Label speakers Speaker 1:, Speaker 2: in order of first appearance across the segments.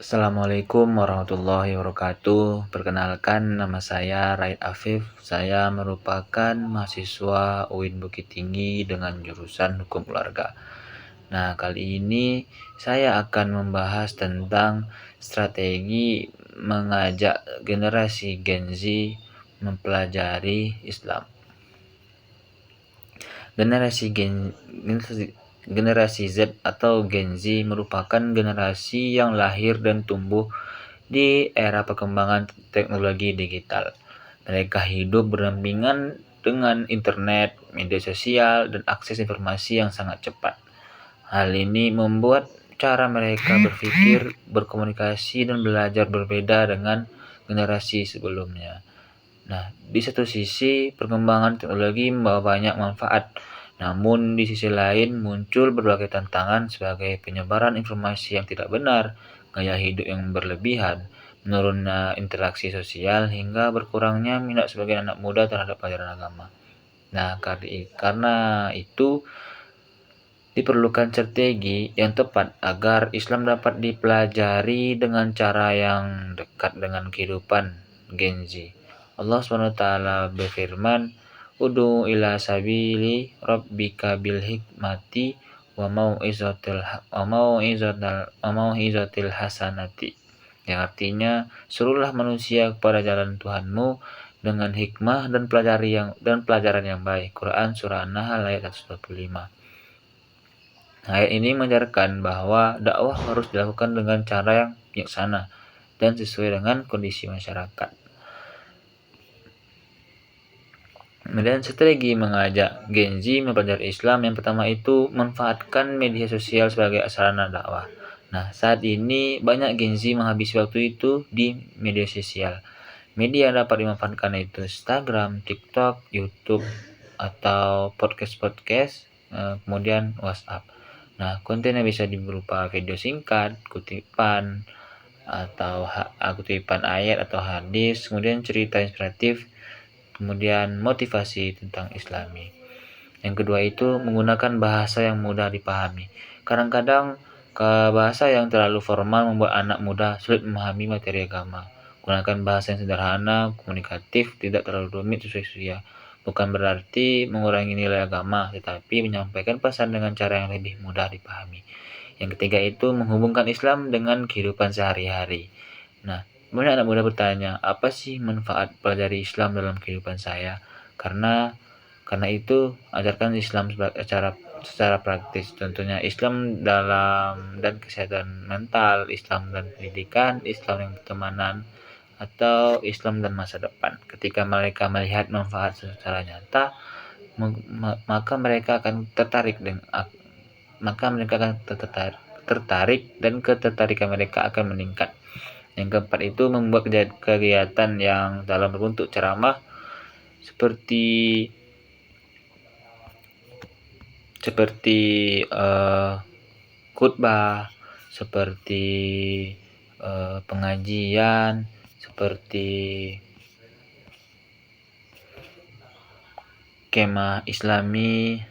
Speaker 1: Assalamualaikum warahmatullahi wabarakatuh. Perkenalkan, nama saya Raid Afif. Saya merupakan mahasiswa UIN Bukit Tinggi dengan jurusan Hukum Keluarga. Nah, kali ini saya akan membahas tentang strategi mengajak generasi Gen Z mempelajari Islam. Generasi Z atau Gen Z merupakan generasi yang lahir dan tumbuh di era perkembangan teknologi digital. Mereka hidup berdampingan dengan internet, media sosial, dan akses informasi yang sangat cepat. Hal ini membuat cara mereka berpikir, berkomunikasi, dan belajar berbeda dengan generasi sebelumnya. Nah, di satu sisi, perkembangan teknologi membawa banyak manfaat. Namun, di sisi lain muncul berbagai tantangan sebagai penyebaran informasi yang tidak benar, gaya hidup yang berlebihan, menurunnya interaksi sosial, hingga berkurangnya minat sebagian anak muda terhadap pelajaran agama. Nah, karena itu diperlukan strategi yang tepat agar Islam dapat dipelajari dengan cara yang dekat dengan kehidupan Gen Z. Allah SWT berfirman, "Ud'u ila sabili rabbika bil hikmati wa mau'izatil hasanati." Yang artinya, suruhlah manusia kepada jalan Tuhanmu dengan hikmah dan pelajaran yang baik. Quran surah An-Nahl ayat 125. Ayat ini mengajarkan bahwa dakwah harus dilakukan dengan cara yang bijaksana dan sesuai dengan kondisi masyarakat. Kemudian strategi mengajak Gen Z mempelajari Islam yang pertama itu manfaatkan media sosial sebagai sarana dakwah. Nah, saat ini banyak Gen Z menghabisi waktu itu di media sosial. Media yang dapat dimanfaatkan itu Instagram, TikTok, YouTube, atau podcast, kemudian WhatsApp. Nah, kontennya bisa berupa video singkat, kutipan ayat atau hadis, kemudian cerita inspiratif, kemudian motivasi tentang Islami. Yang kedua itu menggunakan bahasa yang mudah dipahami. Kadang-kadang bahasa yang terlalu formal membuat anak muda sulit memahami materi agama. Gunakan bahasa yang sederhana, komunikatif, tidak terlalu rumit sesuai usia. Bukan berarti mengurangi nilai agama, tetapi menyampaikan pesan dengan cara yang lebih mudah dipahami. Yang ketiga itu menghubungkan Islam dengan kehidupan sehari-hari. Nah, banyak anak muda bertanya, apa sih manfaat pelajari Islam dalam kehidupan saya? Karena itu ajarkan Islam secara praktis. Tentunya Islam dan kesehatan mental, Islam dan pendidikan, Islam yang pertemanan, atau Islam dan masa depan. Ketika mereka melihat manfaat secara nyata, maka mereka akan tertarik dan ketertarikan mereka akan meningkat. Yang keempat itu membuat kegiatan yang dalam bentuk ceramah seperti khutbah, seperti pengajian, seperti kemah Islami,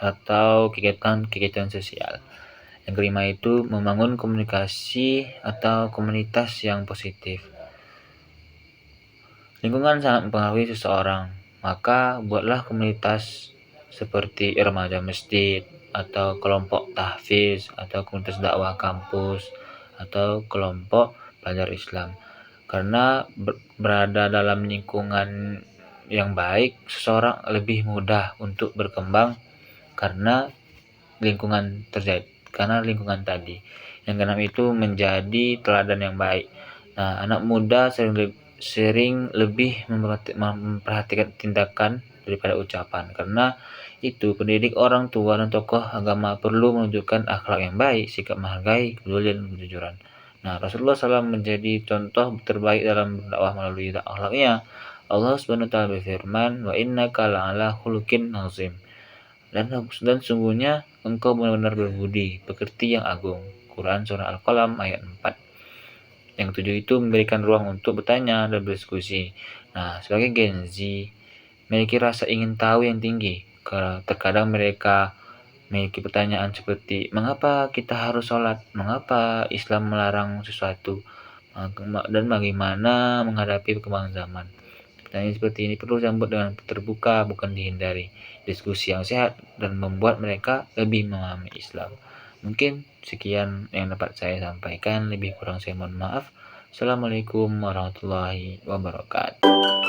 Speaker 1: atau kegiatan sosial. Yang kelima itu membangun komunikasi atau komunitas yang positif. Lingkungan sangat mempengaruhi seseorang, maka buatlah komunitas seperti remaja masjid, atau kelompok tahfiz, atau komunitas dakwah kampus, atau kelompok belajar Islam. Karena berada dalam lingkungan yang baik, seseorang lebih mudah untuk berkembang karena lingkungan tadi. Yang keenam itu menjadi teladan yang baik. Nah, anak muda sering lebih memperhatikan tindakan daripada ucapan. Karena itu, pendidik, orang tua, dan tokoh agama perlu menunjukkan akhlak yang baik, sikap menghargai, kepedulian, dan kejujuran. Nah, Rasulullah SAW menjadi contoh terbaik dalam berdakwah melalui akhlaknya. Allah SWT berfirman, "Wa innaka la'ala khuluqin azim." Dan sungguhnya engkau benar-benar berbudi, pekerti yang agung. Quran surah Al-Qalam ayat 4. Yang ketujuh itu memberikan ruang untuk bertanya dan berdiskusi. Nah, sebagai Gen Z, memiliki rasa ingin tahu yang tinggi. Terkadang mereka memiliki pertanyaan seperti mengapa kita harus sholat, mengapa Islam melarang sesuatu, dan bagaimana menghadapi perkembangan zaman. Pertanyaan seperti ini perlu disambut dengan terbuka, bukan dihindari. Diskusi yang sehat dan membuat mereka lebih memahami Islam. Mungkin sekian yang dapat saya sampaikan, lebih kurang saya mohon maaf. Assalamualaikum warahmatullahi wabarakatuh.